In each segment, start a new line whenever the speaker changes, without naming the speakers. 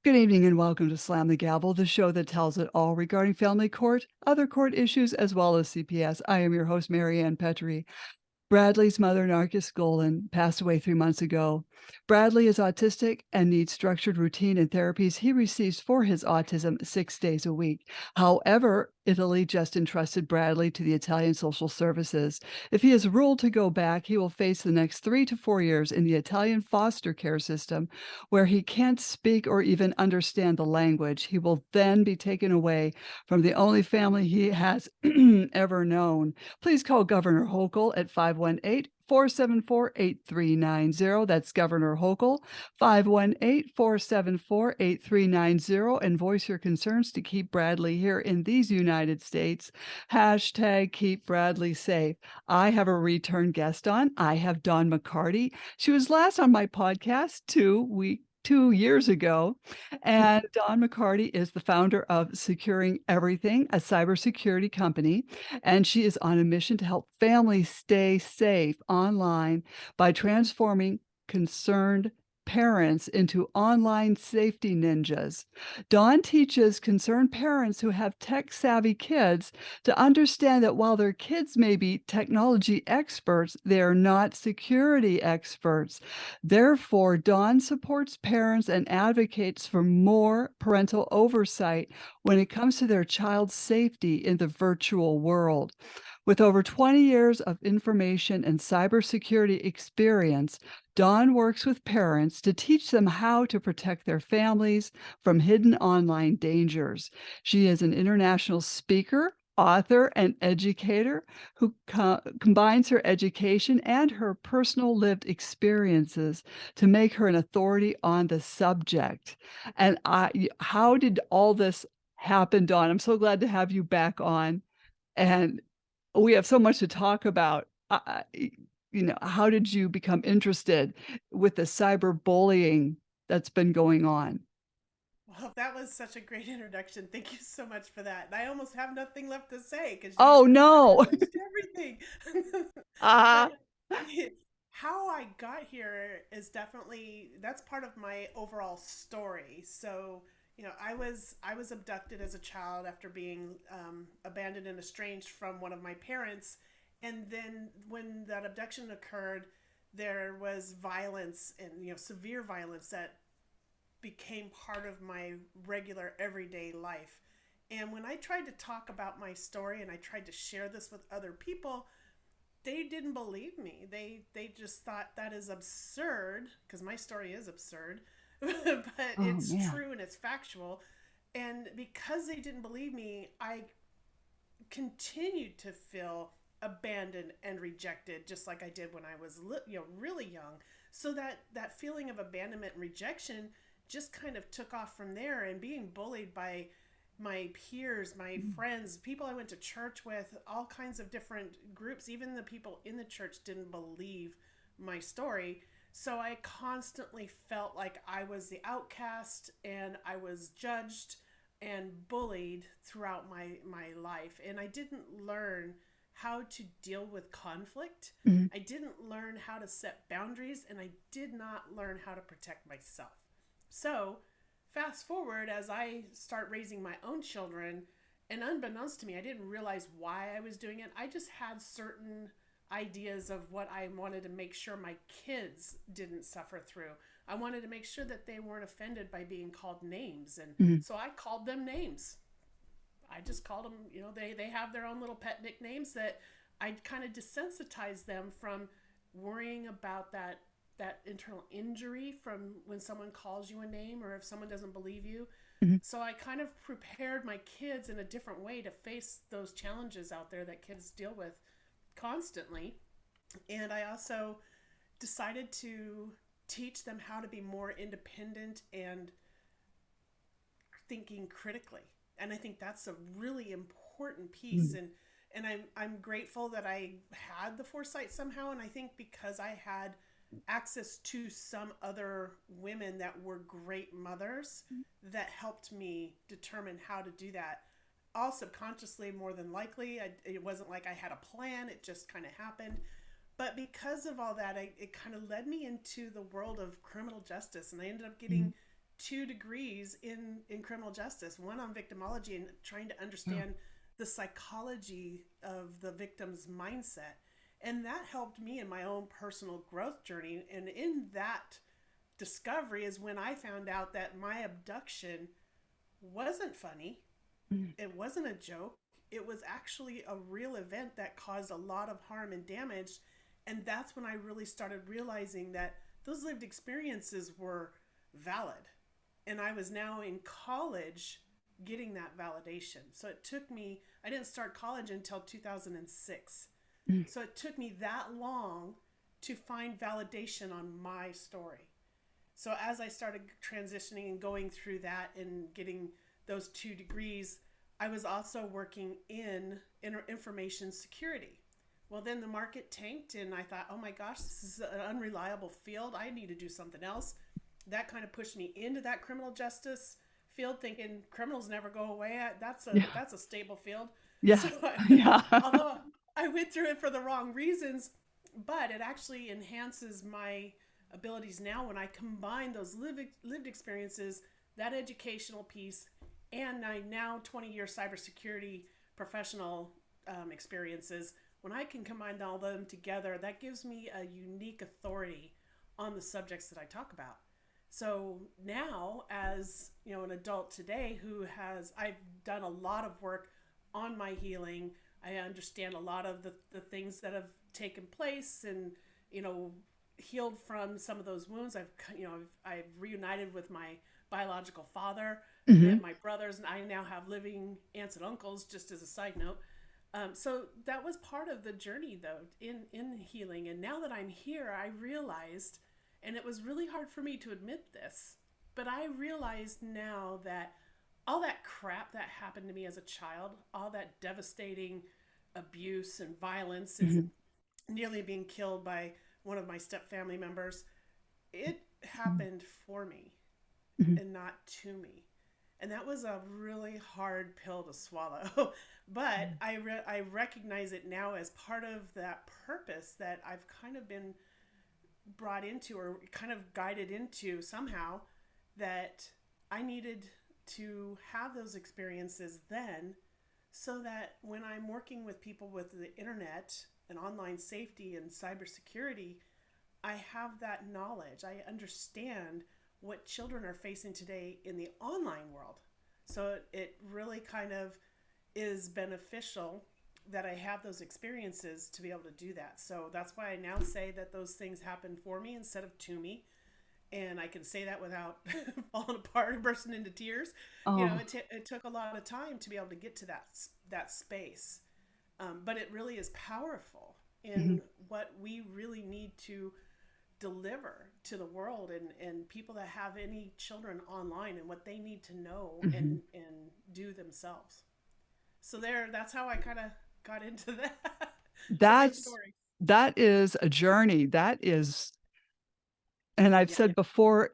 Good evening and welcome to Slam the Gavel, the show that tells it all regarding family court, other court issues, as well as CPS. I am your host, Marianne Petrie. Bradley's mother, Narkis Golan, passed away 3 months ago. Bradley is autistic and needs structured routine and therapies he receives for his autism 6 days a week. However, Italy just entrusted Bradley to the Italian Social Services. If he is ruled to go back, he will face the next 3 to 4 years in the Italian foster care system, where he can't speak or even understand the language. He will then be taken away from the only family he has ever known. Please call Governor Hochul at 518-474-8390. That's Governor Hochul, 518-474-8390, and voice your concerns to keep Bradley here in these United States. Hashtag keep Bradley safe. I have a return guest on. I have Dawn McCarty. She was last on my podcast 2 years ago. And Dawn McCarty is the founder of Securing Everything, a cybersecurity company. And she is on a mission to help families stay safe online by transforming concerned parents into online safety ninjas. Dawn teaches concerned parents who have tech savvy kids to understand that while their kids may be technology experts, they are not security experts. Therefore, Dawn supports parents and advocates for more parental oversight when it comes to their child's safety in the virtual world. With over 20 years of information and cybersecurity experience, Dawn works with parents to teach them how to protect their families from hidden online dangers. She is an international speaker, author, and educator who combines her education and her personal lived experiences to make her an authority on the subject. And how did all this happen, Dawn? I'm so glad to have you back on. And we have so much to talk about. How did you become interested with the cyberbullying that's been going on?
Well, that was such a great introduction. Thank you so much for that. I almost have nothing left to say because you
Oh,
pretty
no.
much everything.
Ah,
But how I got here is definitely that's part of my overall story. So, I was abducted as a child after being abandoned and estranged from one of my parents, and then when that abduction occurred, there was violence and severe violence that became part of my regular everyday life. And when I tried to talk about my story and I tried to share this with other people, they didn't believe me. They just thought that is absurd because my story is absurd, but
oh,
it's
man.
true and it's factual. And because they didn't believe me, I continued to feel abandoned and rejected just like I did when I was really young. So that feeling of abandonment and rejection just kind of took off from there, and being bullied by my peers, my friends, people I went to church with, all kinds of different groups, even the people in the church didn't believe my story. So I constantly felt like I was the outcast and I was judged and bullied throughout my life. And I didn't learn how to deal with conflict.
Mhm.
I didn't learn how to set boundaries, and I did not learn how to protect myself. So, fast forward as I start raising my own children, and unbeknownst to me, I didn't realize why I was doing it. I just had certain ideas of what I wanted to make sure my kids didn't suffer through. I wanted to make sure that they weren't offended by being called names. And
Mhm.
so I called them names. I just called them, they have their own little pet nicknames that I kind of desensitized them from worrying about that internal injury from when someone calls you a name or if someone doesn't believe you.
Mhm.
So I kind of prepared my kids in a different way to face those challenges out there that kids deal with constantly. And I also decided to teach them how to be more independent and thinking critically. And I think that's a really important piece.
Mhm.
And I'm grateful that I had the foresight somehow. And I think because I had access to some other women that were great mothers that helped me determine how to do that. All subconsciously, more than likely. It wasn't like I had a plan, it just kind of happened. But because of all that, it kind of led me into the world of criminal justice. And I ended up getting
Mhm.
2 degrees in criminal justice, one on victimology and trying to understand the psychology of the victim's mindset. And that helped me in my own personal growth journey. And in that discovery is when I found out that my abduction wasn't funny.
Mm.
It wasn't a joke. It was actually a real event that caused a lot of harm and damage. And that's when I really started realizing that those lived experiences were valid. And I was now in college getting that validation. So it took me, I didn't start college until 2006.
Mm.
So it took me that long to find validation on my story. So as I started transitioning and going through that and getting those 2 degrees, I was also working in information security. Well, then the market tanked, and I thought, oh my gosh, this is an unreliable field. I need to do something else. That kind of pushed me into that criminal justice field, thinking criminals never go away.
Yeah.
That's a stable field.
Yeah.
So
Yeah.
although I went through it for the wrong reasons, but it actually enhances my abilities now when I combine those lived experiences, that educational piece, and my now 20-year cybersecurity professional experiences. When I can combine all of them together, that gives me a unique authority on the subjects that I talk about. So now, as you know, an adult today I've done a lot of work on my healing. I understand a lot of the things that have taken place, and healed from some of those wounds. I've reunited with my biological father,
Hmm.
met my brothers, and I now have living aunts and uncles. Just as a side note, so that was part of the journey, though, in healing. And now that I'm here, I realized, and it was really hard for me to admit this, but I realized now that all that crap that happened to me as a child, all that devastating abuse and violence, and
Hmm.
nearly being killed by one of my step family members, it happened for me
Hmm.
and not to me. And that was a really hard pill to swallow. But I recognize it now as part of that purpose that I've kind of been brought into, or kind of guided into somehow, that I needed to have those experiences then, so that when I'm working with people with the internet and online safety and cybersecurity, I have that knowledge. I understand what children are facing today in the online world. So it really kind of is beneficial that I have those experiences to be able to do that. So that's why I now say that those things happen for me instead of to me. And I can say that without falling apart and bursting into tears.
Oh.
It took a lot of time to be able to get to that space. But it really is powerful
Hmm.
in what we really need to deliver to the world, and people that have any children online, and what they need to know
Hmm.
and do themselves. So that's how I kind of got into that. It's a big
That's
story.
that is a journey. That is, and I've
Yeah.
said before,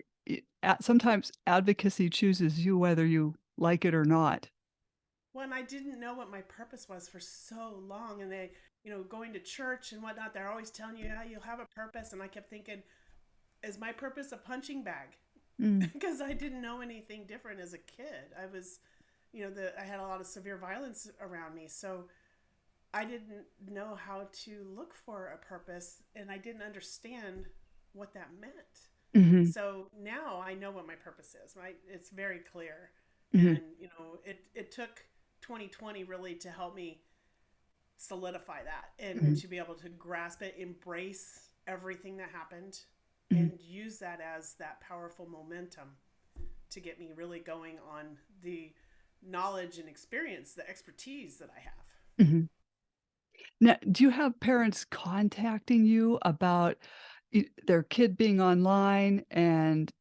sometimes advocacy chooses you whether you like it or not.
When I didn't know what my purpose was for so long, and going to church and whatnot, they're always telling you, yeah, you'll have a purpose. And I kept thinking, is my purpose a punching bag?
Mm.
Because I didn't know anything different as a kid. I was, I had a lot of severe violence around me. So I didn't know how to look for a purpose, and I didn't understand what that meant.
Mhm.
So now I know what my purpose is, right? It's very clear.
Mhm.
And, it took 2020 really to help me solidify that, and
Mhm.
to be able to grasp it, embrace everything that happened,
Mhm.
and use that as that powerful momentum to get me really going on the knowledge and experience, the expertise that I have.
Mhm. Now, do you have parents contacting you about their kid being online and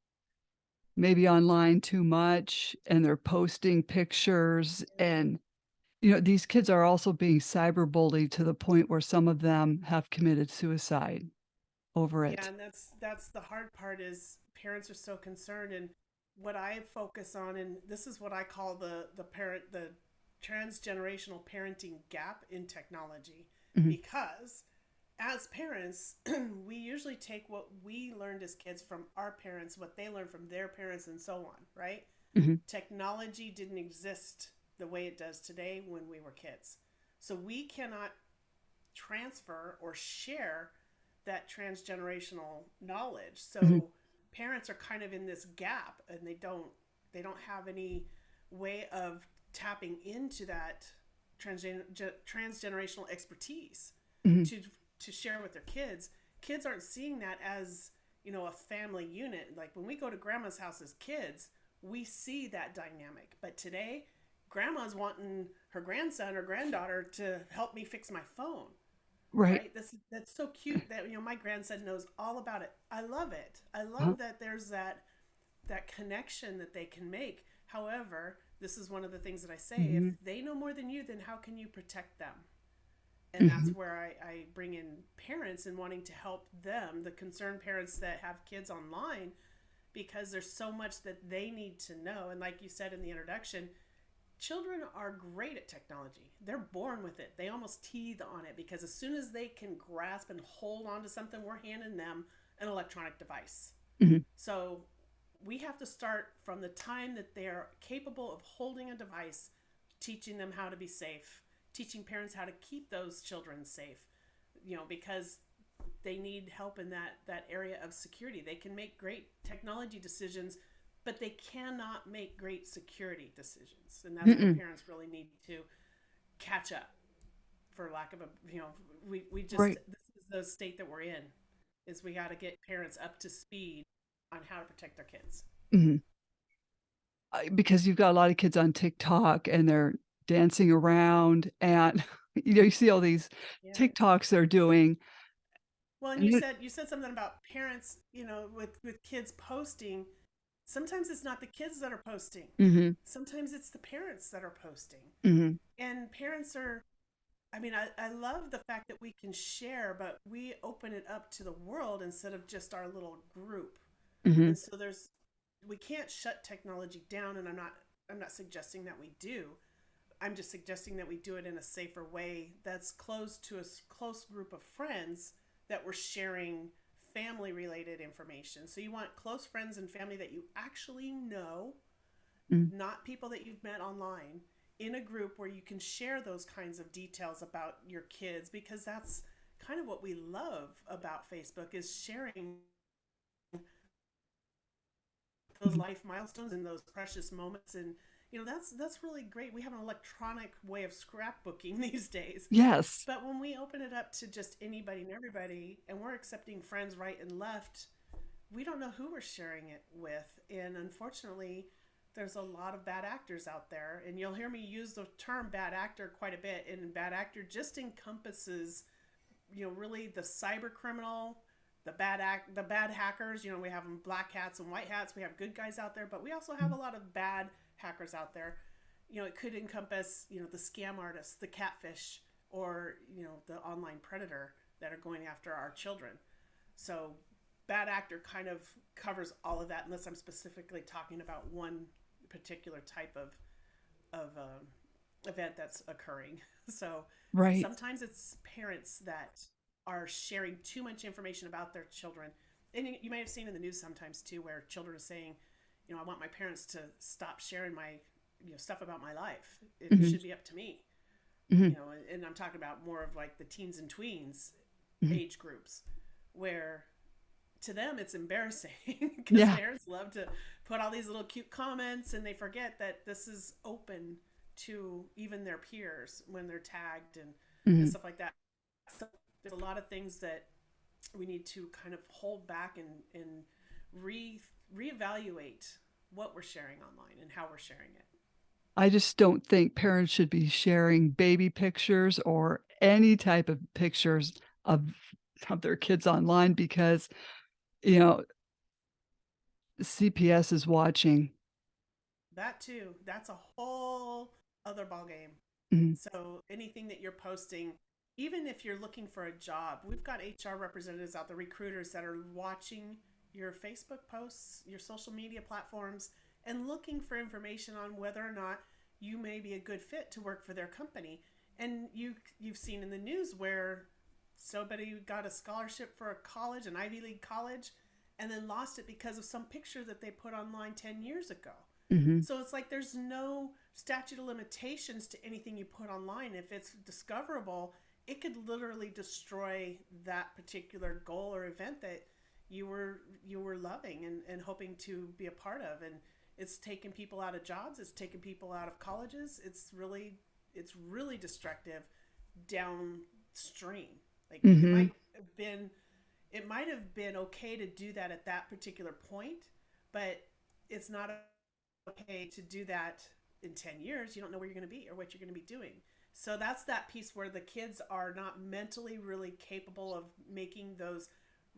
maybe online too much, and they're posting pictures, and these kids are also being cyberbullied to the point where some of them have committed suicide over
Yeah,
it?
and that's the hard part, is parents are so concerned. And what I focus on, and this is what I call the transgenerational parenting gap in technology,
Mhm.
because as parents, we usually take what we learned as kids from our parents, what they learned from their parents, and so on, right?
Mhm.
Technology didn't exist the way it does today when we were kids. So we cannot transfer or share that transgenerational knowledge.
Mhm.
So parents are kind of in this gap, and they don't have any way of tapping into that transgenerational expertise
Mhm.
to to share with their kids. Kids aren't seeing that as, a family unit. Like when we go to grandma's house as kids, we see that dynamic. But today, grandma's wanting her grandson or granddaughter to help me fix my phone,
Right.
right? That's so cute that my grandson knows all about it. I love it. I
Uh-huh.
love that there's that connection that they can make. However, this is one of the things that I say: if
Mhm.
they know more than you, then how can you protect them? And
Mhm.
that's where I bring in parents and wanting to help them, the concerned parents that have kids online, because there's so much that they need to know. And like you said in the introduction, children are great at technology. They're born with it. They almost teethe on it because as soon as they can grasp and hold on to something, we're handing them an electronic device.
Mhm.
So we have to start from the time that they're capable of holding a device, teaching them how to be safe, teaching parents how to keep those children safe, because they need help in that area of security. They can make great technology decisions, but they cannot make great security decisions. And that's where
Mm-mm.
parents really need to catch up, for lack of a, we just,
Right.
this is the state that we're in, is we got to get parents up to speed on how to protect their kids.
Mhm. Because you've got a lot of kids on TikTok and they're dancing around and, you see all these
Yeah.
TikToks they're doing.
Well, and
And
you said something about parents, with kids posting. Sometimes it's not the kids that are posting.
Mhm.
Sometimes it's the parents that are posting.
Mhm.
And parents are, I mean, I love the fact that we can share, but we open it up to the world instead of just our little group.
Mhm.
And so we can't shut technology down, and I'm not suggesting that we do. I'm just suggesting that we do it in a safer way that's close to a close group of friends that we're sharing family related information. So you want close friends and family that you actually know,
Mhm.
not people that you've met online, in a group where you can share those kinds of details about your kids, because that's kind of what we love about Facebook, is sharing those
Mhm.
life milestones and those precious moments. And that's really great. We have an electronic way of scrapbooking these days.
Yes.
But when we open it up to just anybody and everybody, and we're accepting friends right and left, we don't know who we're sharing it with. And unfortunately, there's a lot of bad actors out there. And you'll hear me use the term bad actor quite a bit. And bad actor just encompasses, really the cyber criminal, the bad hackers. We have them black hats and white hats. We have good guys out there, but we also have a
Mhm.
lot of bad hackers out there. It could encompass, the scam artists, the catfish, or the online predator that are going after our children. So bad actor kind of covers all of that, unless I'm specifically talking about one particular type of event that's occurring. So
Right.
sometimes it's parents that are sharing too much information about their children. And you may have seen in the news sometimes too, where children are saying, I want my parents to stop sharing my, stuff about my life. It
Mhm.
should be up to me.
Mhm.
And I'm talking about more of like the teens and tweens
Mhm.
age groups, where to them it's embarrassing because
Yeah.
parents love to put all these little cute comments, and they forget that this is open to even their peers when they're tagged and
Mhm.
stuff like that. So there's a lot of things that we need to kind of hold back and reevaluate what we're sharing online and how we're sharing it.
I just don't think parents should be sharing baby pictures or any type of pictures of their kids online because, you know, CPS is watching.
That too, that's a whole other ball game.
Mhm.
So anything that you're posting, even if you're looking for a job, we've got HR representatives out there, recruiters that are watching your Facebook posts, your social media platforms, and looking for information on whether or not you may be a good fit to work for their company. And you've seen in the news where somebody got a scholarship for a college, an Ivy League college, and then lost it because of some picture that they put online 10 years ago.
Hmm.
So it's like there's no statute of limitations to anything you put online. If it's discoverable, it could literally destroy that particular goal or event that you were loving and hoping to be a part of. And it's taken people out of jobs, it's taken people out of colleges. It's really destructive downstream. Like
Hmm.
it might have been okay to do that at that particular point, but it's not okay to do that in 10 years. You don't know where you're going to be or what you're going to be doing. So that's that piece where the kids are not mentally really capable of making those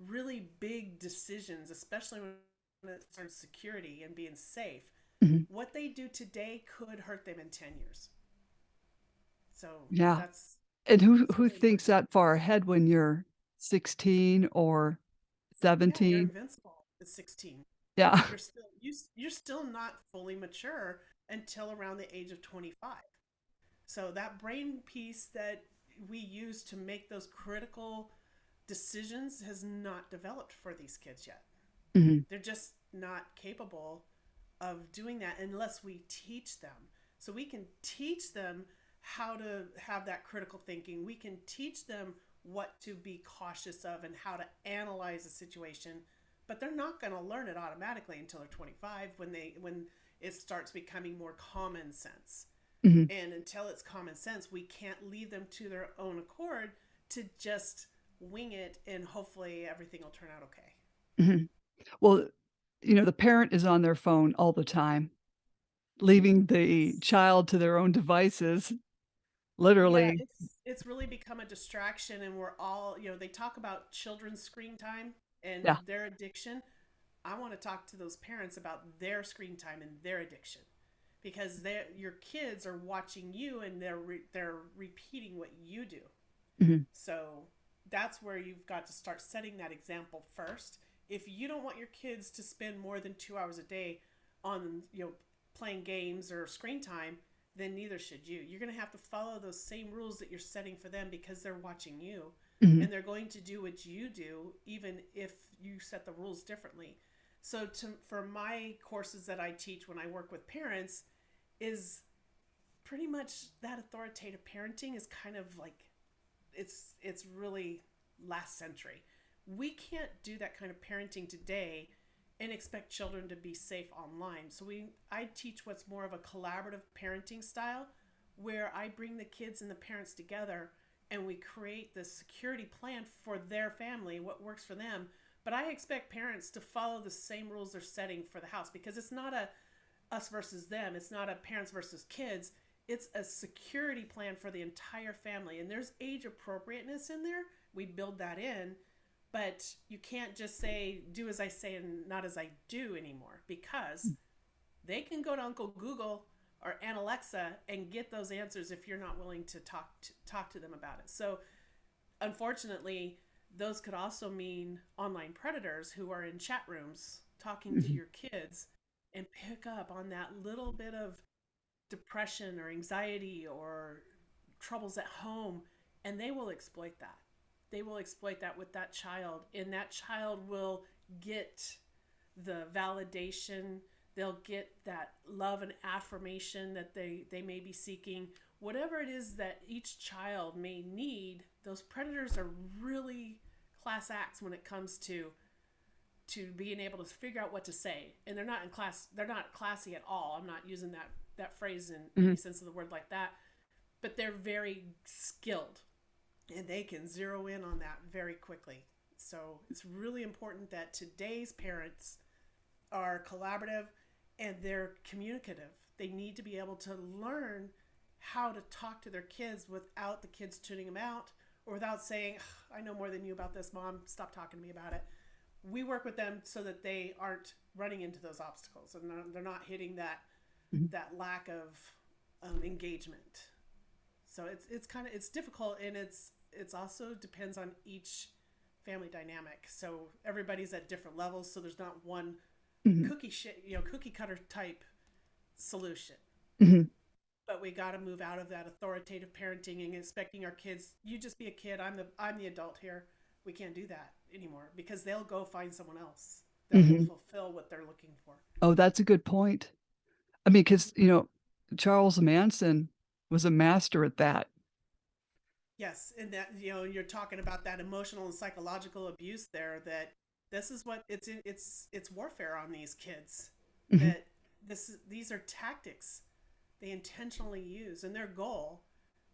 really big decisions, especially when it concerns security and being safe.
Hmm.
What they do today could hurt them in 10 years. So
Yeah.
that's
And
it's
who
really
thinks
important.
that far ahead when you're 16 or
Yeah, you're
17?
invincible at 16.
Yeah.
You're still not fully mature until around the age of 25. So that brain piece that we use to make those critical decisions has not developed for these kids yet.
Hmm.
They're just not capable of doing that unless we teach them. So we can teach them how to have that critical thinking. We can teach them what to be cautious of and how to analyze a situation, but they're not going to learn it automatically until they're 25 when it starts becoming more common sense.
Hmm.
And until it's common sense, we can't leave them to their own accord to just wing it and hopefully everything will turn out okay.
Hmm. Well, the parent is on their phone all the time, leaving the
Yes.
child to their own devices,
Yeah,
literally.
it's really become a distraction, and we're all, they talk about children's screen time and
Yeah.
their addiction. I want to talk to those parents about their screen time and their addiction, because your kids are watching you and they're repeating what you do.
Hmm.
So that's where you've got to start setting that example first. If you don't want your kids to spend more than 2 hours a day on playing games or screen time, then neither should you. You're going to have to follow those same rules that you're setting for them because they're watching you,
Hmm.
and they're going to do what you do even if you set the rules differently. So for my courses that I teach when I work with parents is pretty much that authoritative parenting is kind of like it's really last century. We can't do that kind of parenting today and expect children to be safe online. So I teach what's more of a collaborative parenting style where I bring the kids and the parents together and we create this security plan for their family, what works for them. But I expect parents to follow the same rules they're setting for the house because it's not a us versus them. It's not a parents versus kids. It's a security plan for the entire family. And there's age appropriateness in there. We build that in, but you can't just say, do as I say and not as I do anymore because they can go to Uncle Google or Aunt Alexa and get those answers if you're not willing to talk to them about it. So, unfortunately, those could also mean online predators who are in chat rooms talking to
Hmm.
your kids and pick up on that little bit of depression or anxiety or troubles at home, and they will exploit that. They will exploit that with that child, and that child will get the validation. They'll get that love and affirmation that they may be seeking. Whatever it is that each child may need, those predators are really class acts when it comes to being able to figure out what to say. And they're not classy at all. I'm not using that phrase in
Hmm.
any sense of the word like that, but they're very skilled and they can zero in on that very quickly. So it's really important that today's parents are collaborative and they're communicative. They need to be able to learn how to talk to their kids without the kids tuning them out or without saying, I know more than you about this, mom, stop talking to me about it. We work with them so that they aren't running into those obstacles and they're not hitting that lack of engagement. So it's difficult, and it's also depends on each family dynamic. So everybody's at different levels. So there's not one
Hmm.
cookie cutter type solution.
Hmm.
But we got to move out of that authoritative parenting and expecting our kids, you just be a kid, I'm the adult here. We can't do that anymore because they'll go find someone else that will
Hmm.
fulfill what they're looking for.
Oh, that's a good point. I mean, because, Charles Manson was a master at that.
Yes, and that, you're talking about that emotional and psychological abuse there, that this is what it's warfare on these kids,
Hmm.
that these are tactics they intentionally use, and their goal,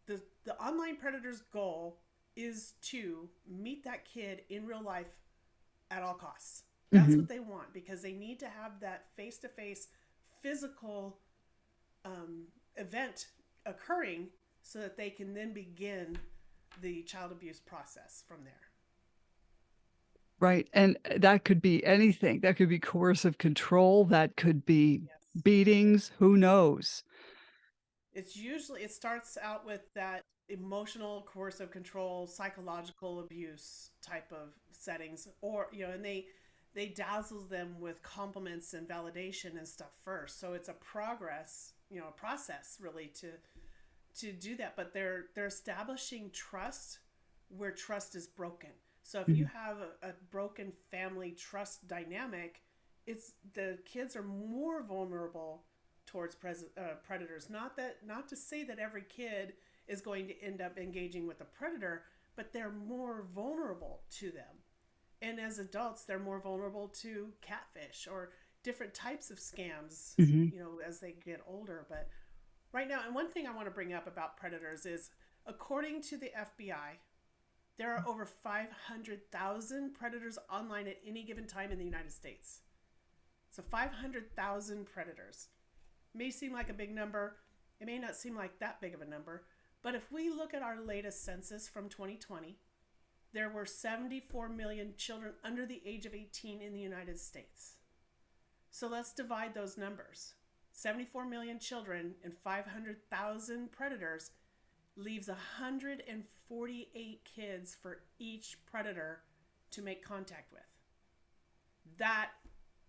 the online predator's goal, is to meet that kid in real life at all costs. That's
Hmm.
what they want, because they need to have that face-to-face physical event occurring so that they can then begin the child abuse process from there.
Right. And that could be anything. That could be coercive control. That could be
Yes.
beatings. Who knows?
It starts out with that emotional coercive control, psychological abuse type of settings, or and they dazzle them with compliments and validation and stuff first. So it's a a process really to do that. But they're establishing trust where trust is broken. So if you
Mhm.
have a broken family trust dynamic, it's the kids are more vulnerable towards predators. Not to say that every kid is going to end up engaging with a predator, but they're more vulnerable to them. And as adults, they're more vulnerable to catfish or different types of scams,
Mhm.
as they get older. But right now, and one thing I want to bring up about predators is, according to the FBI, there are over 500,000 predators online at any given time in the United States. So 500,000 predators. May seem like a big number. It may not seem like that big of a number. But if we look at our latest census from 2020, there were 74 million children under the age of 18 in the United States. So let's divide those numbers. 74 million children and 500,000 predators leaves 148 kids for each predator to make contact with. That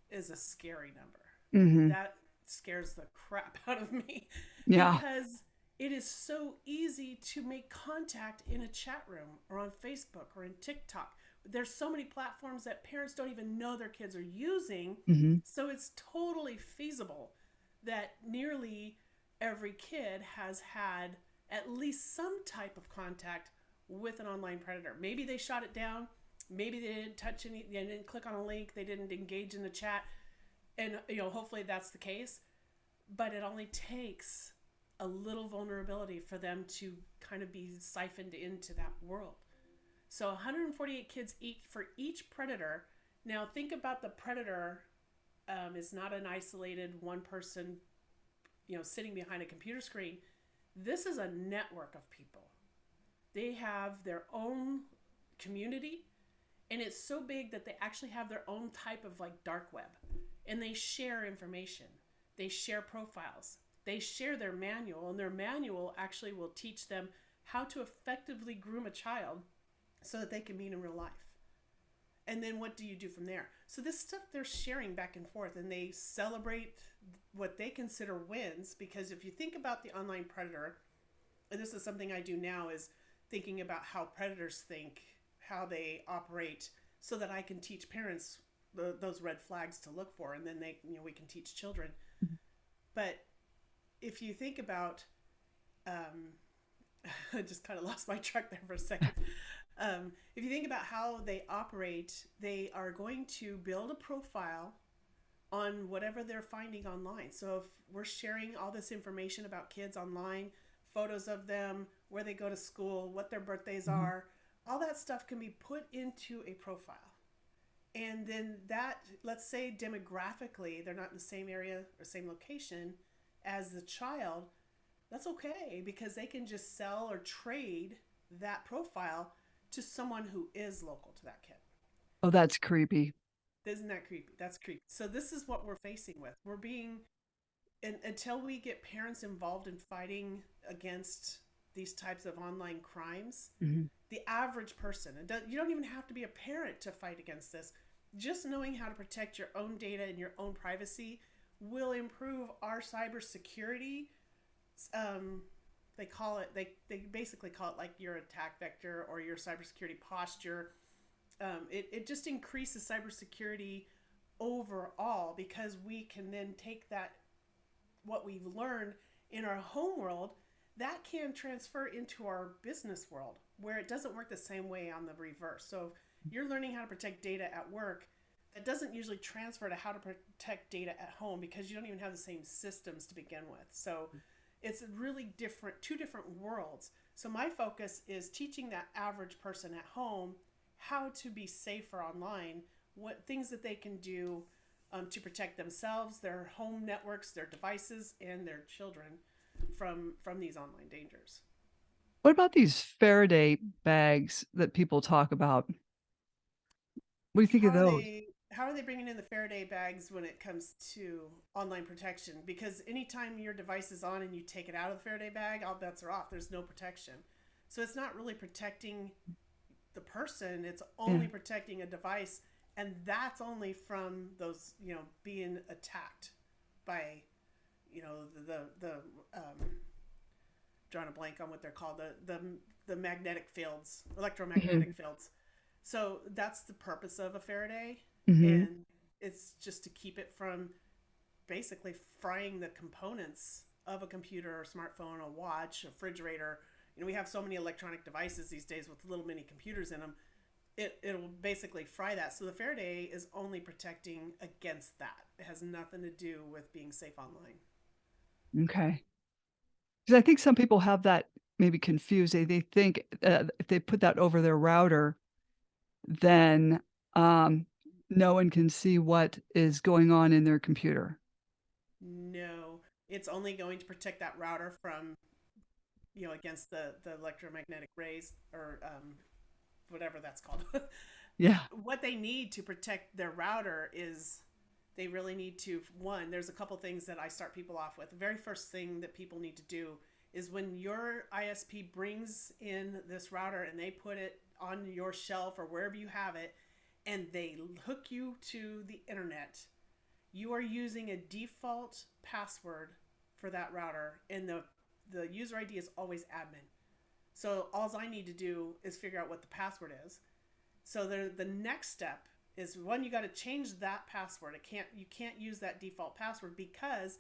is a scary number.
Mhm.
That scares the crap out of me
Yeah.
because it is so easy to make contact in a chat room or on Facebook or in TikTok. There's so many platforms that parents don't even know their kids are using.
Mhm.
So it's totally feasible that nearly every kid has had at least some type of contact with an online predator. Maybe they shot it down. Maybe they didn't touch any, they didn't click on a link, they didn't engage in the chat. And hopefully that's the case. But it only takes a little vulnerability for them to kind of be siphoned into that world. So 148 kids for each predator. Now think about the predator is not an isolated one person, sitting behind a computer screen. This is a network of people. They have their own community, and it's so big that they actually have their own type of like dark web, and they share information. They share profiles. They share their manual, and their manual actually will teach them how to effectively groom a child so that they can meet in real life. And then what do you do from there? So this stuff they're sharing back and forth, and they celebrate what they consider wins, because if you think about the online predator, and this is something I do now, is thinking about how predators think, how they operate, so that I can teach parents those red flags to look for, and then we can teach children. But if you think about, I just kind of lost my track there for a second. If you think about how they operate, they are going to build a profile on whatever they're finding online. So if we're sharing all this information about kids online, photos of them, where they go to school, what their birthdays
Mhm.
are, all that stuff can be put into a profile. And then that, let's say demographically, they're not in the same area or same location as the child, that's okay, because they can just sell or trade that profile to someone who is local to that kid.
Oh, that's creepy.
Isn't that creepy? That's creepy. So this is what we're facing with. We're being, and until we get parents involved in fighting against these types of online crimes,
Mhm.
the average person, you don't even have to be a parent to fight against this. Just knowing how to protect your own data and your own privacy will improve our cybersecurity um, they call it, they basically call it like your attack vector or your cybersecurity posture. It just increases cybersecurity overall because we can then take that, what we've learned in our home world, that can transfer into our business world where it doesn't work the same way on the reverse. So if you're learning how to protect data at work, that doesn't usually transfer to how to protect data at home because you don't even have the same systems to begin with. So it's really different, two different worlds. So my focus is teaching that average person at home how to be safer online, what things that they can do to protect themselves, their home networks, their devices, and their children from these online dangers.
What about these Faraday bags that people talk about? What do you think of those?
How are they bringing in the Faraday bags when it comes to online protection? Because anytime your device is on and you take it out of the Faraday bag, all bets are off. There's no protection. So it's not really protecting the person, it's
Yeah.
only protecting a device, and that's only from those, being attacked by, the drawing a blank on what they're called, the magnetic fields, electromagnetic
Mhm.
fields. So that's the purpose of a Faraday,
Mhm.
and it's just to keep it from basically frying the components of a computer or smartphone, a watch, a refrigerator. We have so many electronic devices these days with little mini computers in them. It'll basically fry that. So the Faraday is only protecting against that. It has nothing to do with being safe online.
Okay. 'Cause I think some people have that maybe confused. They think, if they put that over their router, then, um, no one can see what is going on in their computer.
No, it's only going to protect that router from, against the electromagnetic rays or whatever that's called.
Yeah.
What they need to protect their router is they really need to, one, there's a couple things that I start people off with. The very first thing that people need to do is when your ISP brings in this router and they put it on your shelf or wherever you have it and they hook you to the internet, you are using a default password for that router, and the user ID is always admin. So all I need to do is figure out what the password is. So the next step is, one, you got to change that password. You can't use that default password because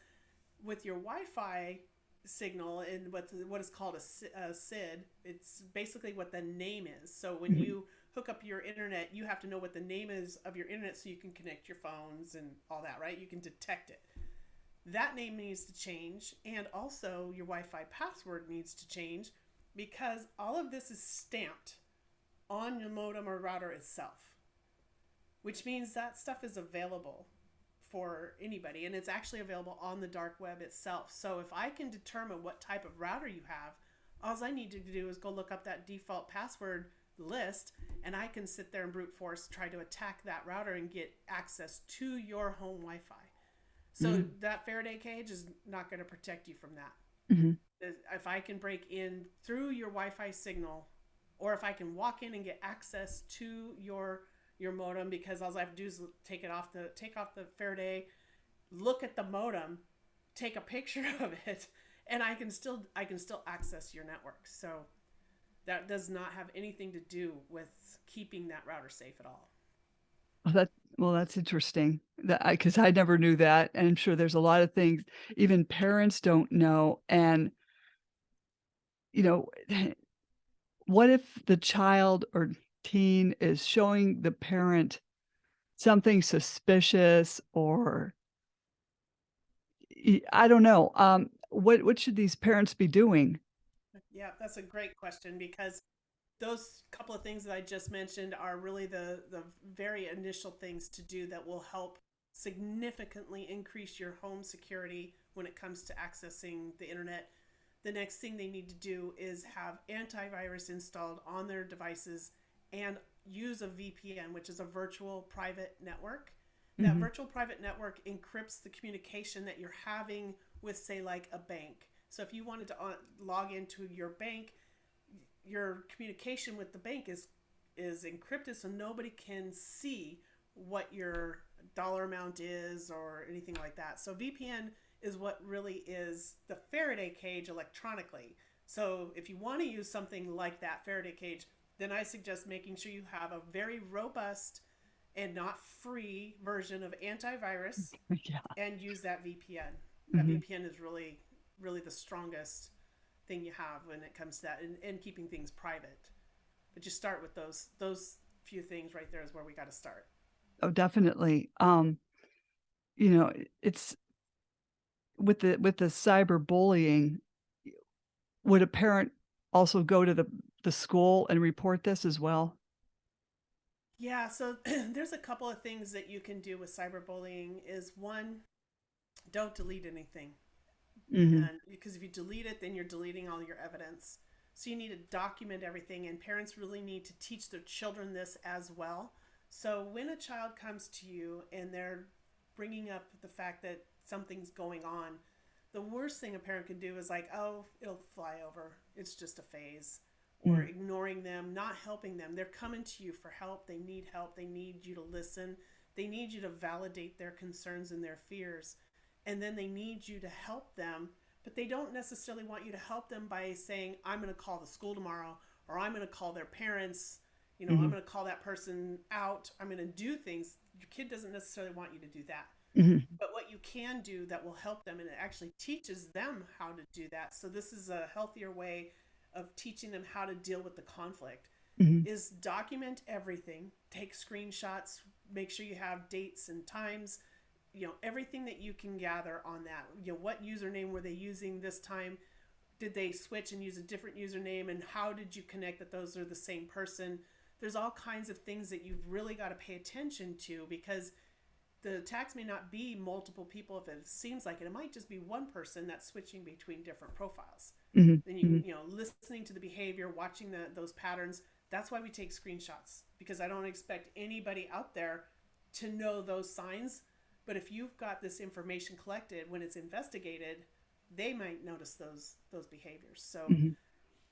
with your Wi-Fi signal and what is called a SID, it's basically what the name is. So when
Mhm.
you hook up your internet, you have to know what the name is of your internet so you can connect your phones and all that, right? You can detect it. That name needs to change, and also your Wi-Fi password needs to change because all of this is stamped on your modem or router itself, which means that stuff is available for anybody, and it's actually available on the dark web itself. So if I can determine what type of router you have, all I need to do is go look up that default password list, and I can sit there and brute force try to attack that router and get access to your home Wi-Fi. So
Mhm.
that Faraday cage is not going to protect you from that.
Mhm.
If I can break in through your Wi-Fi signal, or if I can walk in and get access to your modem, because all I have to do is take off the Faraday, look at the modem, take a picture of it, and I can still access your network. So that does not have anything to do with keeping that router safe at all.
Well, that's interesting. That because I never knew that, and I'm sure there's a lot of things even parents don't know, and, you know, what if the child or teen is showing the parent something suspicious or I don't know, what should these parents be doing?
Yeah, that's a great question because those couple of things that I just mentioned are really the very initial things to do that will help significantly increase your home security when it comes to accessing the internet. The next thing they need to do is have antivirus installed on their devices and use a VPN, which is a virtual private network. That
Mhm,
virtual private network encrypts the communication that you're having with, say, like a bank. So if you wanted to log into your bank, your communication with the bank is encrypted, so nobody can see what your dollar amount is or anything like that. So VPN is what really is the Faraday cage electronically. So if you want to use something like that Faraday cage, then I suggest making sure you have a very robust and not free version of antivirus
Yeah.
and use that VPN. That
Hmm.
VPN is really, really the strongest thing you have when it comes to that, and keeping things private. But you start with those few things right there is where we got to start.
Oh, definitely. You know, it's with the cyberbullying, would a parent also go to the school and report this as well?
Yeah, so there's a couple of things that you can do with cyberbullying. Is one, don't delete anything.
Mhm.
And because if you delete it, then you're deleting all your evidence. So you need to document everything, and parents really need to teach their children this as well. So when a child comes to you and they're bringing up the fact that something's going on, the worst thing a parent can do is like, oh, it'll fly over. It's just a phase. Or
Mm.
ignoring them, not helping them. They're coming to you for help. They need help. They need you to listen. They need you to validate their concerns and their fears. And then they need you to help them, but they don't necessarily want you to help them by saying, I'm going to call the school tomorrow, or I'm going to call their parents, I'm
Mhm.
going to call that person out, I'm going to do things. Your kid doesn't necessarily want you to do that.
Mhm.
But what you can do that will help them, and it actually teaches them how to do that. So this is a healthier way of teaching them how to deal with the conflict,
Mhm.
is document everything, take screenshots, make sure you have dates and times, everything that you can gather on that. What username were they using this time? Did they switch and use a different username, and how did you connect that those are the same person? There's all kinds of things that you've really got to pay attention to, because the attacks may not be multiple people. If it seems like it might just be one person that's switching between different profiles.
Mhm.
Then
Mhm.
listening to the behavior, watching those patterns. That's why we take screenshots, because I don't expect anybody out there to know those signs. But if you've got this information collected, when it's investigated, they might notice those behaviors. So
Mhm.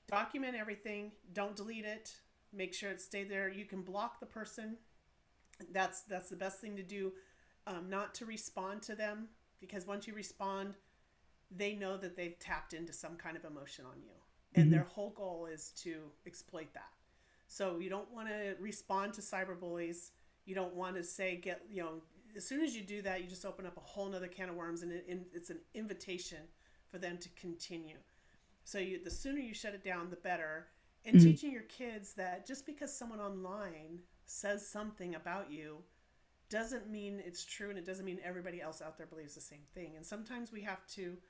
document everything. Don't delete it. Make sure it stay there. You can block the person. That's the best thing to do. Not to respond to them, because once you respond, they know that they've tapped into some kind of emotion on you, and
Mhm.
their whole goal is to exploit that. So you don't want to respond to cyberbullies. You don't want to say, as soon as you do that, you just open up a whole nother can of worms, and it's an invitation for them to continue. So the sooner you shut it down, the better. And
Mhm.
teaching your kids that just because someone online says something about you doesn't mean it's true, and it doesn't mean everybody else out there believes the same thing. And sometimes we have to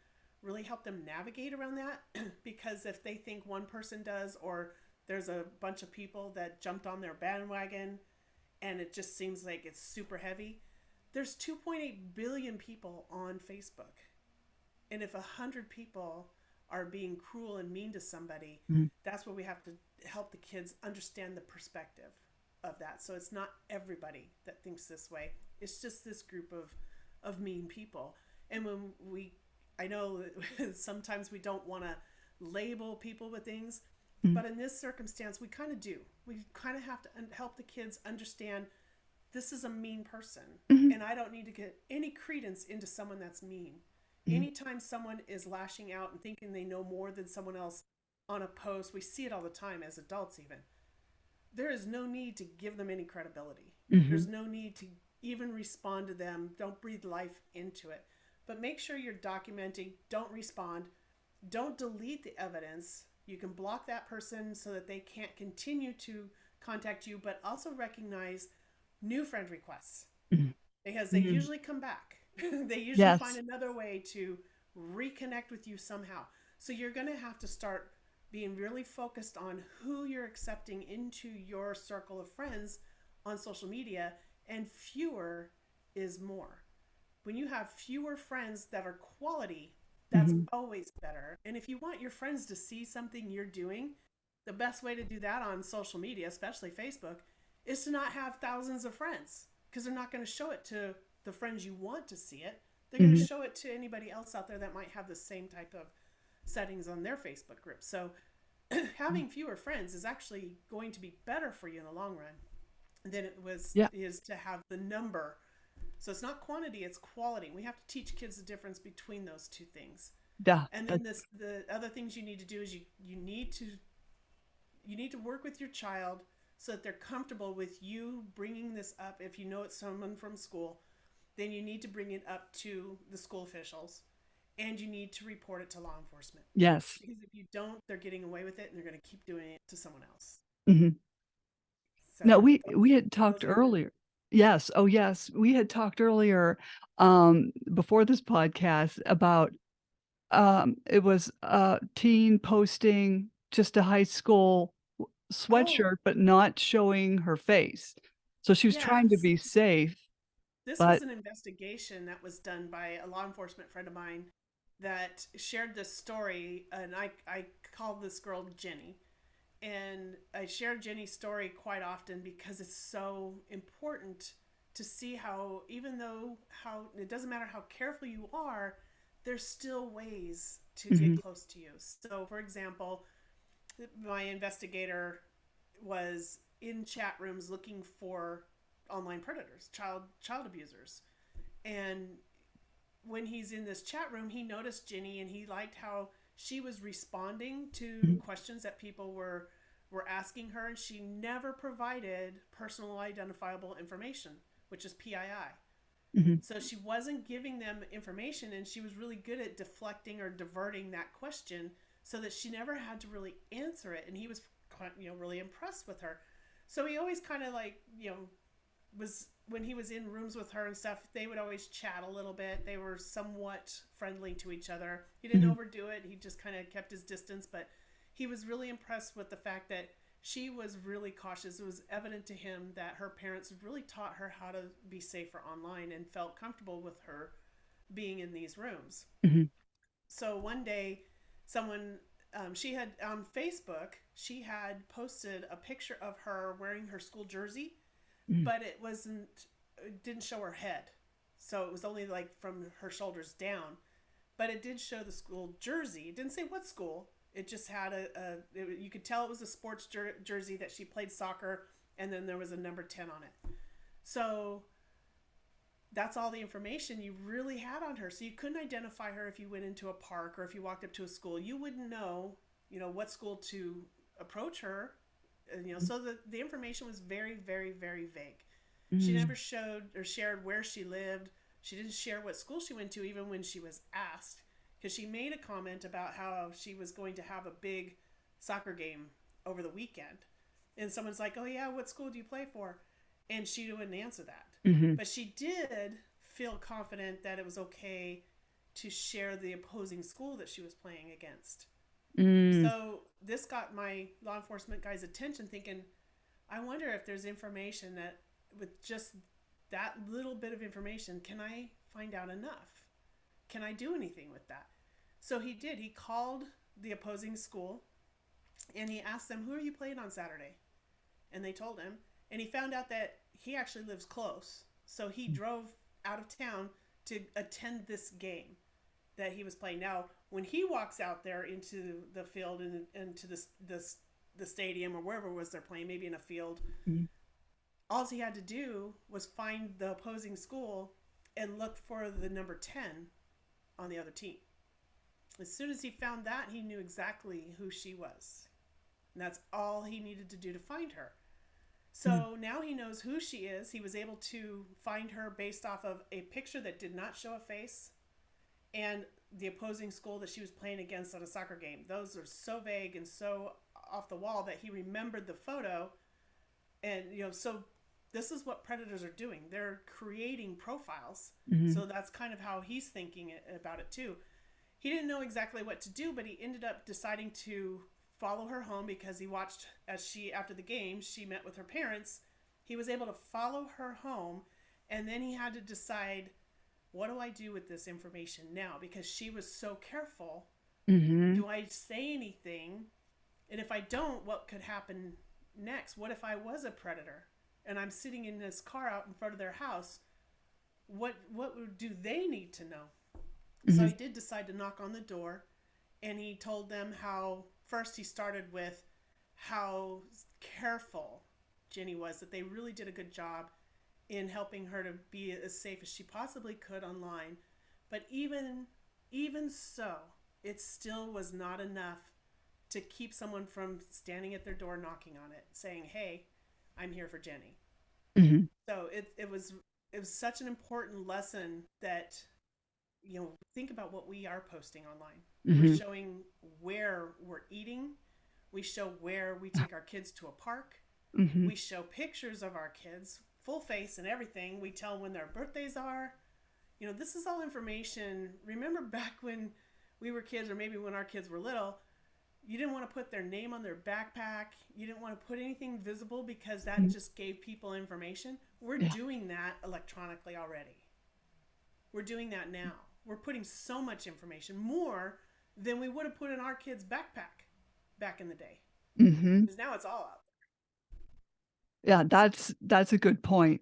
really help them navigate around that because if they think one person does, or there's a bunch of people that jumped on their bandwagon and it just seems like it's super heavy, there's 2.8 billion people on Facebook. And if 100 people are being cruel and mean to somebody,
Mhm.
that's where we have to help the kids understand the perspective of that. So it's not everybody that thinks this way. It's just this group of mean people. And I know sometimes we don't want to label people with things,
Mhm.
but in this circumstance, we kind of do. We kind of have to help the kids understand this is a mean person,
Mhm.
and I don't need to get any credence into someone that's mean.
Mhm.
Anytime someone is lashing out and thinking they know more than someone else on a post, we see it all the time as adults, even. There is no need to give them any credibility. There's
Mhm.
no need to even respond to them. Don't breathe life into it. But make sure you're documenting. Don't respond. Don't delete the evidence. You can block that person so that they can't continue to contact you, but also recognize new friend requests,
Mhm.
because they
Mhm.
usually come back. They usually find
Yes.
another way to reconnect with you somehow. So you're going to have to start being really focused on who you're accepting into your circle of friends on social media, and fewer is more. When you have fewer friends that are quality, that's
Mhm.
always better. And if you want your friends to see something you're doing, the best way to do that on social media, especially Facebook, is to not have thousands of friends, because they're not going to show it to the friends you want to see it. They're going to
Mhm.
show it to anybody else out there that might have the same type of settings on their Facebook group. So having fewer friends is actually going to be better for you in the long run than it was
Yeah.
is to have the number So it's not quantity, it's quality. We have to teach kids the difference between those two things.
Yeah,
And
that
then the other things you need to do is you need to work with your child so that they're comfortable with you bringing this up. If you know it's someone from school, then you need to bring it up to the school officials, and you need to report it to law enforcement.
yes.
Because if you don't, they're getting away with it and they're going to keep doing it to someone else.
Mhm. No,
So
we had talked
those are your
earlier. Yes. Oh, yes. We had talked earlier before this podcast about it was a teen posting just a high school
oh
sweatshirt, but not showing her face. So she was trying to
yes.
be safe,
This was
but
an investigation that was done by a law enforcement friend of mine that shared this story, and I called this girl Jenny. And I share Jenny's story quite often because it's so important to see how, even though how it doesn't matter how careful you are, there's still ways to get
mhm,
close to you. So, for example, my investigator was in chat rooms looking for online predators, child abusers, and when he's in this chat room, he noticed Jenny and he liked how she was responding to
mhm,
questions that people were asking her, and she never provided personal identifiable information, which is PII.
mhm,
So she wasn't giving them information, and she was really good at deflecting or diverting that question so that she never had to really answer it. And he was, really impressed with her. So he always kind of like, was when he was in rooms with her and stuff, they would always chat a little bit. They were somewhat friendly to each other. He didn't
mhm,
overdo it. He just kind of kept his distance, but he was really impressed with the fact that she was really cautious. It was evident to him that her parents really taught her how to be safer online and felt comfortable with her being in these rooms.
mhm,
So one day, someone she had on Facebook, she had posted a picture of her wearing her school jersey,
mhm,
but it didn't show her head. So it was only like from her shoulders down. But it did show the school jersey. It didn't say what school. It just had you could tell it was a sports jersey that she played soccer, and then there was a number 10 on it. So that's all the information you really had on her. So you couldn't identify her if you went into a park or if you walked up to a school. You wouldn't know, what school to approach her. So the information was very, very, very vague. She
mhm,
never showed or shared where she lived. She didn't share what school she went to, even when she was asked, because she made a comment about how she was going to have a big soccer game over the weekend. And someone's like, "Oh, yeah, what school do you play for?" And she wouldn't answer that.
mhm,
But she did feel confident that it was okay to share the opposing school that she was playing against.
mm,
So this got my law enforcement guy's attention, thinking, I wonder if there's information that, with just that little bit of information, can I find out enough? Can I do anything with that? So he did. He called the opposing school and he asked them, "Who are you playing on Saturday?" And they told him. And he found out that he actually lives close. So he drove out of town to attend this game that he was playing. Now, when he walks out there into the field and into the stadium or wherever it was they're playing, maybe in a field,
mhm,
all he had to do was find the opposing school and look for the number 10 on the other team. As soon as he found that, he knew exactly who she was. And that's all he needed to do to find her.
mhm,
So now he knows who she is. He was able to find her based off of a picture that did not show a face and the opposing school that she was playing against on a soccer game. Those are so vague and so off the wall that he remembered the photo. And, so this is what predators are doing. They're creating profiles.
mhm,
So that's kind of how he's thinking about it too. He didn't know exactly what to do, but he ended up deciding to follow her home because he watched as after the game, she met with her parents. He was able to follow her home, and then he had to decide, what do I do with this information now? Because she was so careful.
mhm,
Do I say anything? And if I don't, what could happen next? What if I was a predator and I'm sitting in this car out in front of their house? What do they need to know? So
mhm,
he did decide to knock on the door, and he told them how first he started with how careful Jenny was, that they really did a good job in helping her to be as safe as she possibly could online. But even so, it still was not enough to keep someone from standing at their door knocking on it saying, "Hey, I'm here for Jenny."
Mhm.
So it was such an important lesson that, think about what we are posting online. We're
Mhm.
showing where we're eating. We show where we take our kids to a park.
Mhm.
We show pictures of our kids, full face and everything. We tell when their birthdays are. This is all information. Remember back when we were kids, or maybe when our kids were little, you didn't want to put their name on their backpack. You didn't want to put anything visible because that
Mhm.
just gave people information. We're
Yeah.
doing that electronically already. We're doing that now. We're putting so much information, more than we would have put in our kids' backpack back in the day.
Mhm.
Because now it's all out.
Yeah, that's a good point.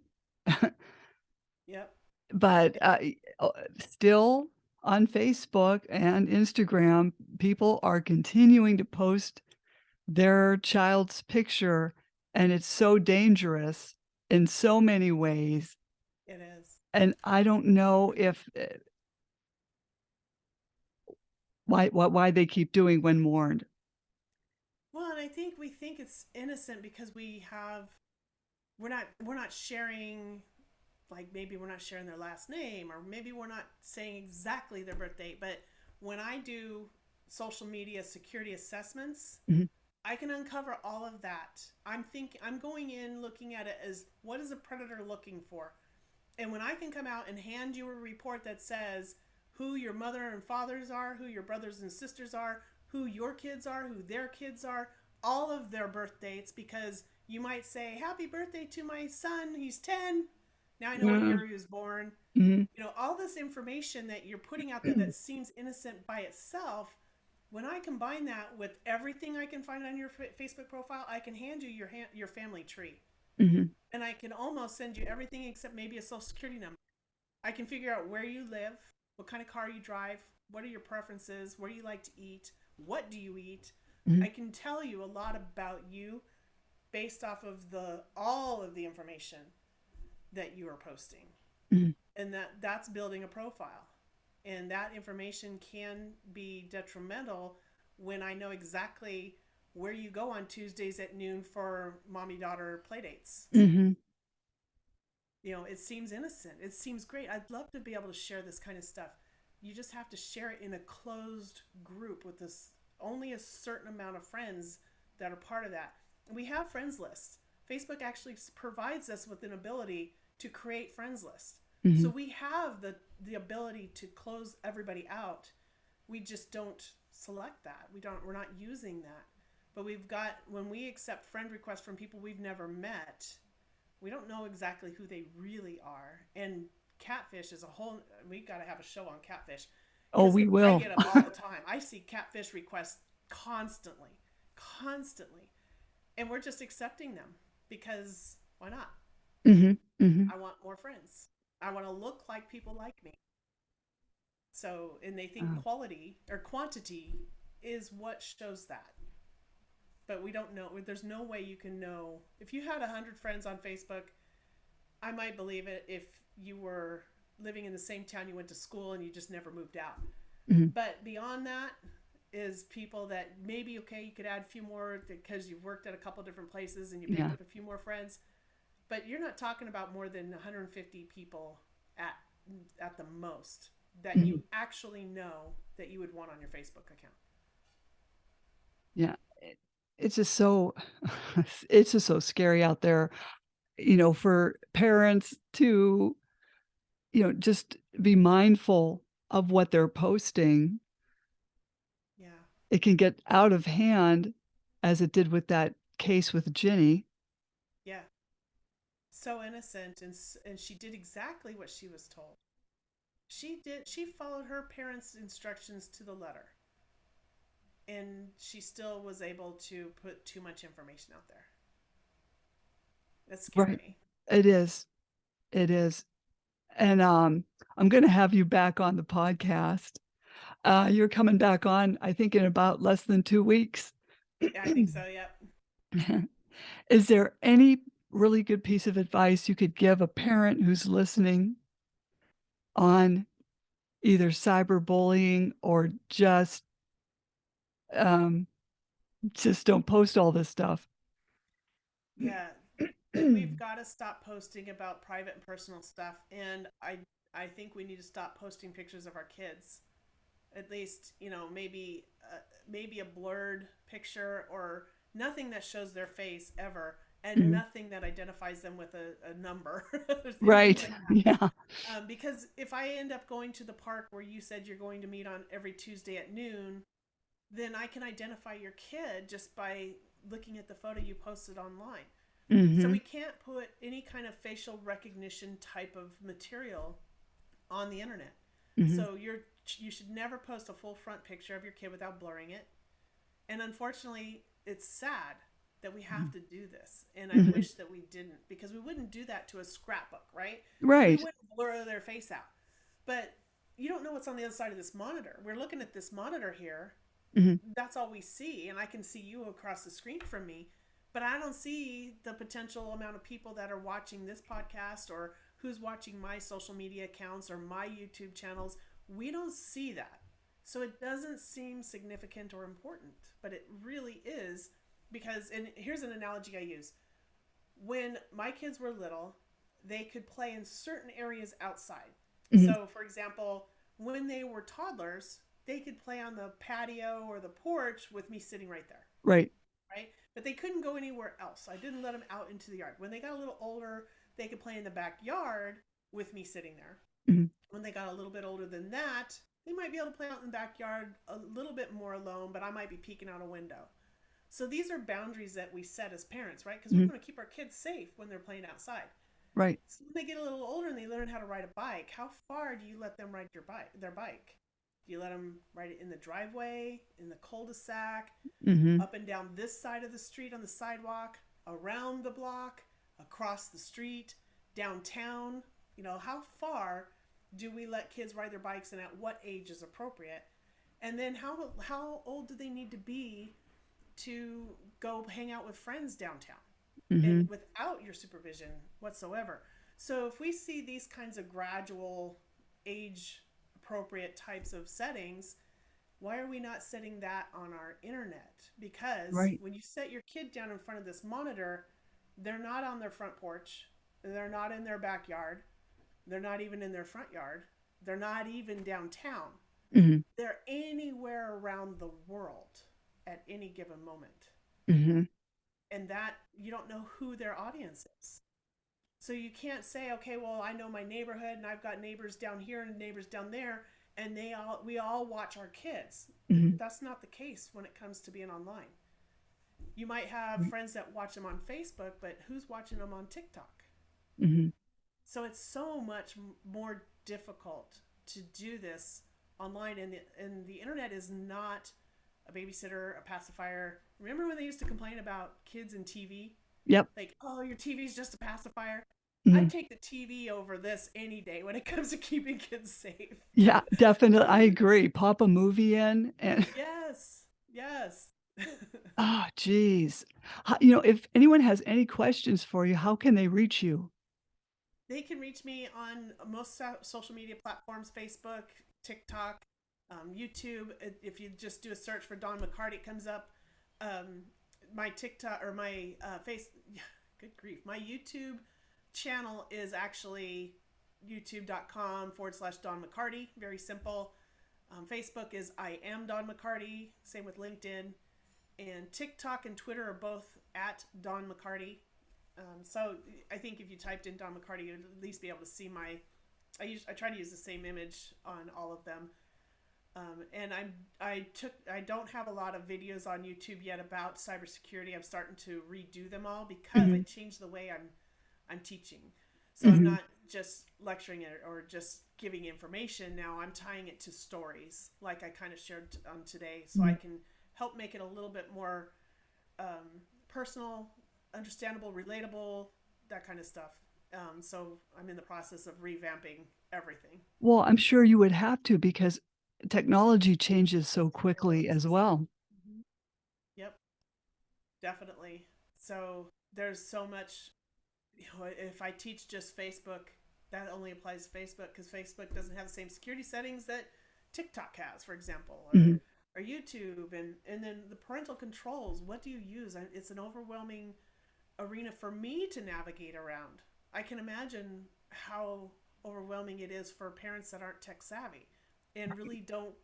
Yep.
But, still on Facebook and Instagram, people are continuing to post their child's picture, and it's so dangerous in so many ways,
It is.
and I don't know if, why they keep doing when warned.
Well, and I think we think it's innocent because we're not sharing, like, maybe we're not sharing their last name, or maybe we're not saying exactly their birth date. But when I do social media security assessments,
Mhm.
I can uncover all of that. I'm going in looking at it as, what is a predator looking for? And when I can come out and hand you a report that says who your mother and fathers are, who your brothers and sisters are, who your kids are, who their kids are, all of their birth dates, because you might say, "Happy birthday to my son, he's 10. Now I know what
Mm,
year he was born."
mhm.
All this information that you're putting out there that seems innocent by itself, when I combine that with everything I can find on your Facebook profile, I can hand you your family tree.
Mhm.
And I can almost send you everything except maybe a social security number. I can figure out where you live, what kind of car you drive, what are your preferences, where you like to eat, what do you eat.
Mhm.
I can tell you a lot about you based off of the all of the information that you are posting.
Mhm.
And that's building a profile. And that information can be detrimental when I know exactly where you go on Tuesdays at noon for mommy daughter playdates.
Mhm.
It seems innocent. It seems great. I'd love to be able to share this kind of stuff. You just have to share it in a closed group with this only a certain amount of friends that are part of that. And we have friends lists. Facebook actually provides us with an ability to create friends lists. So
Mhm.
we have the ability to close everybody out. We just don't select that. We're not using that. But we've got, when we accept friend requests from people we've never met, we don't know exactly who they really are. And catfish is a whole, we got to have a show on catfish,
Oh,
because
we
I
will.
get them all the time. I see catfish requests constantly, constantly. And we're just accepting them because why not?
Mhm. Mhm.
I want more friends. I want to look like people like me. So, and they think
Oh.
quality or quantity is what shows that. But we don't know. There's no way you can know. If you had 100 friends on Facebook, I might believe it if you were living in the same town you went to school and you just never moved out.
Mhm.
But beyond that is people that maybe, okay, you could add a few more because you've worked at a couple different places and you picked
Yeah.
up a few more friends. But you're not talking about more than 150 people at at the most that you
Mhm.
actually know that you would want on your Facebook account.
Yeah. It's just so it's just so scary out there, for parents to, just be mindful of what they're posting.
Yeah.
It can get out of hand as it did with that case with Ginny.
Yeah. So innocent, and she did exactly what she was told. She followed her parents' instructions to the letter. And she still was able to put too much information out there. That's
Right.
scary.
It is. It is. And, I'm gonna have you back on the podcast. You're coming back on, I think, in about less than 2 weeks.
Yeah, I think so. Yep.
Is there any really good piece of advice you could give a parent who's listening on either cyberbullying or um, just don't post all this stuff?
Yeah, we've got to stop posting about private and personal stuff, and I think we need to stop posting pictures of our kids. At least, maybe a blurred picture, or nothing that shows their face ever, and
Mhm.
nothing that identifies them with a number, anything
Right.
like that.
Yeah.
Because if I end up going to the park where you said you're going to meet on every Tuesday at noon, then I can identify your kid just by looking at the photo you posted online. So
Mhm.
we can't put any kind of facial recognition type of material on the internet.
Mhm.
So you should never post a full front picture of your kid without blurring it. And unfortunately, it's sad that we have
Mhm.
to do this. And I
Mhm.
wish that we didn't, because we wouldn't do that to a scrapbook, right? We
Right.
wouldn't blur their face out. But you don't know what's on the other side of this monitor. We're looking at this monitor here.
Mhm.
That's all we see, and I can see you across the screen from me, but I don't see the potential amount of people that are watching this podcast, or who's watching my social media accounts or my YouTube channels. We don't see that. So it doesn't seem significant or important, but it really is. Because, and here's an analogy I use: when my kids were little, they could play in certain areas outside.
Mhm.
So, for example, when they were toddlers, they could play on the patio or the porch with me sitting right there,
Right.
right? But they couldn't go anywhere else. I didn't let them out into the yard. When they got a little older, they could play in the backyard with me sitting there.
Mhm.
When they got a little bit older than that, they might be able to play out in the backyard a little bit more alone, but I might be peeking out a window. So these are boundaries that we set as parents, right? Because we
Mhm.
want to keep our kids safe when they're playing outside.
Right.
So when they get a little older and they learn how to ride a bike, how far do you let them ride their bike? Do you let them ride it in the driveway, in the cul-de-sac,
Mhm.
up and down this side of the street on the sidewalk, around the block, across the street, downtown? How far do we let kids ride their bikes, and at what age is appropriate? And then how old do they need to be to go hang out with friends downtown and
Mhm.
without your supervision whatsoever? So if we see these kinds of gradual age appropriate types of settings, why are we not setting that on our internet? Because
Right.
when you set your kid down in front of this monitor, they're not on their front porch, they're not in their backyard, they're not even in their front yard, they're not even downtown.
Mhm.
They're anywhere around the world at any given moment.
Mhm.
And that, you don't know who their audience is. So you can't say, okay, well, I know my neighborhood and I've got neighbors down here and neighbors down there, and we all watch our kids.
Mhm.
That's not the case when it comes to being online. You might have friends that watch them on Facebook, but who's watching them on TikTok?
Mhm.
So it's so much more difficult to do this online, and the internet is not a babysitter, a pacifier. Remember when they used to complain about kids and TV?
Yep.
Like, oh, your TV's just a pacifier. I'd
Mhm.
take the TV over this any day when it comes to keeping kids safe.
Yeah, definitely. I agree. Pop a movie in and
Yes, yes.
oh, geez. If anyone has any questions for you, how can they reach you?
They can reach me on most social media platforms: Facebook, TikTok, YouTube. If you just do a search for Dawn McCarty, it comes up. Um, my TikTok or my face, good grief, my YouTube channel is actually youtube.com/Dawn McCarty. Very simple. Facebook is I am Dawn McCarty. Same with LinkedIn. And TikTok and Twitter are both at Dawn McCarty. So I think if you typed in Dawn McCarty, you'd at least be able to see my. I try to use the same image on all of them. And I don't have a lot of videos on YouTube yet about cybersecurity. I'm starting to redo them all because I
Mhm.
changed the way I'm teaching. So I'm
Mhm.
not just lecturing it or just giving information. Now I'm tying it to stories, like I kind of shared on today, so I
Mhm.
can help make it a little bit more personal, understandable, relatable, that kind of stuff. So I'm in the process of revamping everything.
Well, I'm sure you would have to because technology changes so quickly
Yes.
as well.
Yep, definitely. So there's so much. if I teach just Facebook, that only applies to Facebook because Facebook doesn't have the same security settings that TikTok has, for example,
Mhm.
or YouTube, and then the parental controls. What do you use? It's an overwhelming arena for me to navigate around. I can imagine how overwhelming it is for parents that aren't tech savvy and really don't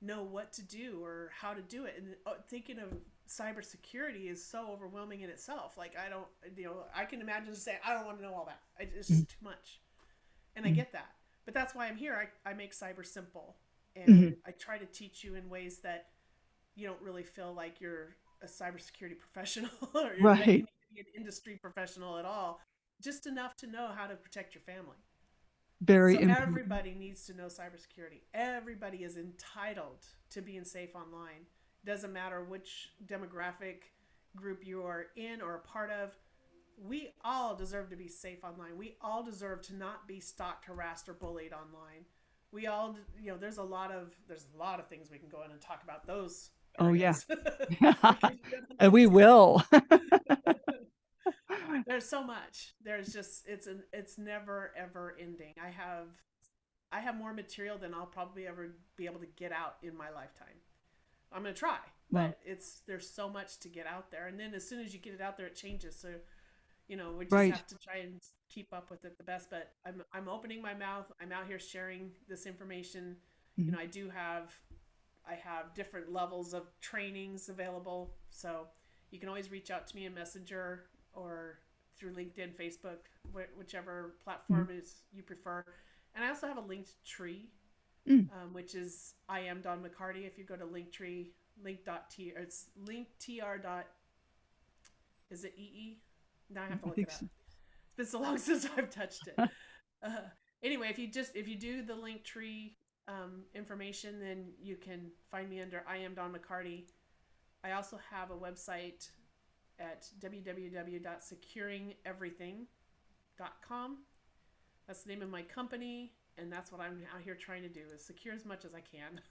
know what to do or how to do it. And thinking of cybersecurity is so overwhelming in itself. Like I don't, I can imagine saying I don't want to know all that. It's
Mhm.
just too much, and I
Mhm.
get that. But that's why I'm here. I make cyber simple,
Mhm.
and I try to teach you in ways that you don't really feel like you're a cybersecurity professional or that you
Right.
need to be an industry professional at all. Just enough to know how to protect your family. So
Very important.
everybody needs to know cybersecurity. Everybody is entitled to being safe online. Doesn't matter which demographic group you are in or a part of. We all deserve to be safe online. We all deserve to not be stalked, harassed, or bullied online. We all, there's a lot of things we can go in and talk about those
Oh, yeah.
areas. We can do it on
And we
Wednesday.
will.
There's so much. There's just it's never ever ending. I have more material than I'll probably ever be able to get out in my lifetime. I'm gonna try,
Well,
but there's so much to get out there, and then as soon as you get it out there, it changes. So we just
right.
have to try and keep up with it the best. But I'm opening my mouth. I'm out here sharing this information.
Mhm.
I have different levels of trainings available, so you can always reach out to me in Messenger or through LinkedIn, Facebook, whichever
Mhm.
platform is you prefer. And I also have a linked tree,
Mm.
which is I am Dawn McCarty. If you go to Linktree, link.t, it's linktr dot, is it EE? Now I have to
I
look it
think
up.
so.
It's been so long since I've touched it. Uh, anyway, if you do the Linktree information, then you can find me under I am Dawn McCarty. I also have a website at www.securingeverything.com. That's the name of my company, and that's what I'm out here trying to do is secure as much as I can.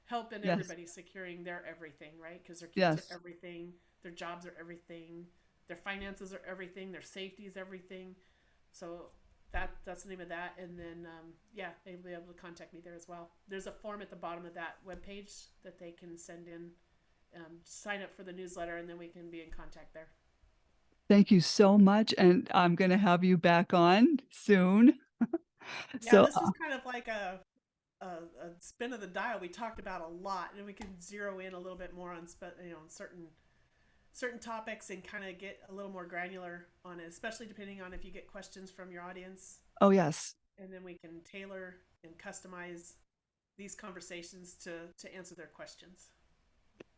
Helping
Yes.
everybody securing their everything, right? Because their kids are
Yes.
everything, their jobs are everything, their finances are everything, their safety is everything. So that's the name of that. And then yeah, they'll be able to contact me there as well. There's a form at the bottom of that webpage that they can send in, sign up for the newsletter, and then we can be in contact there.
Thank you so much, and I'm gonna have you back on soon.
Yeah,
So,
this was kind of like a spin of the dial. We talked about a lot, and we can zero in a little bit more on on certain topics and kind of get a little more granular on it, especially depending on if you get questions from your audience,
oh, yes.
and then we can tailor and customize these conversations to answer their questions.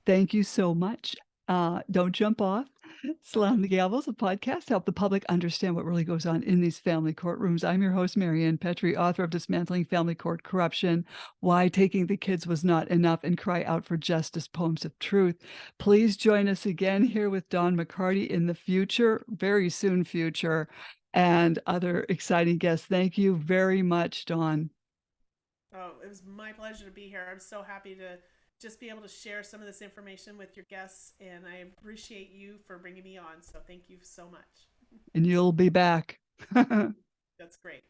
Thank you so much. Don't jump off.
Okay.
Slam the Gavels, a podcast to help the public understand what really goes on in these family courtrooms. I'm your host, Marianne Petrie, author of Dismantling Family Court Corruption, Why Taking the Kids Was Not Enough, and Cry Out for Justice, Poems of Truth. Please join us again here with Dawn McCarty in the future, very soon future, and other exciting guests. Thank you very much, Dawn.
Oh, it was my pleasure to be here. I'm so happy to just be able to share some of this information with your guests, and I appreciate you for bringing me on. So thank you so much.
And you'll be back.
That's great.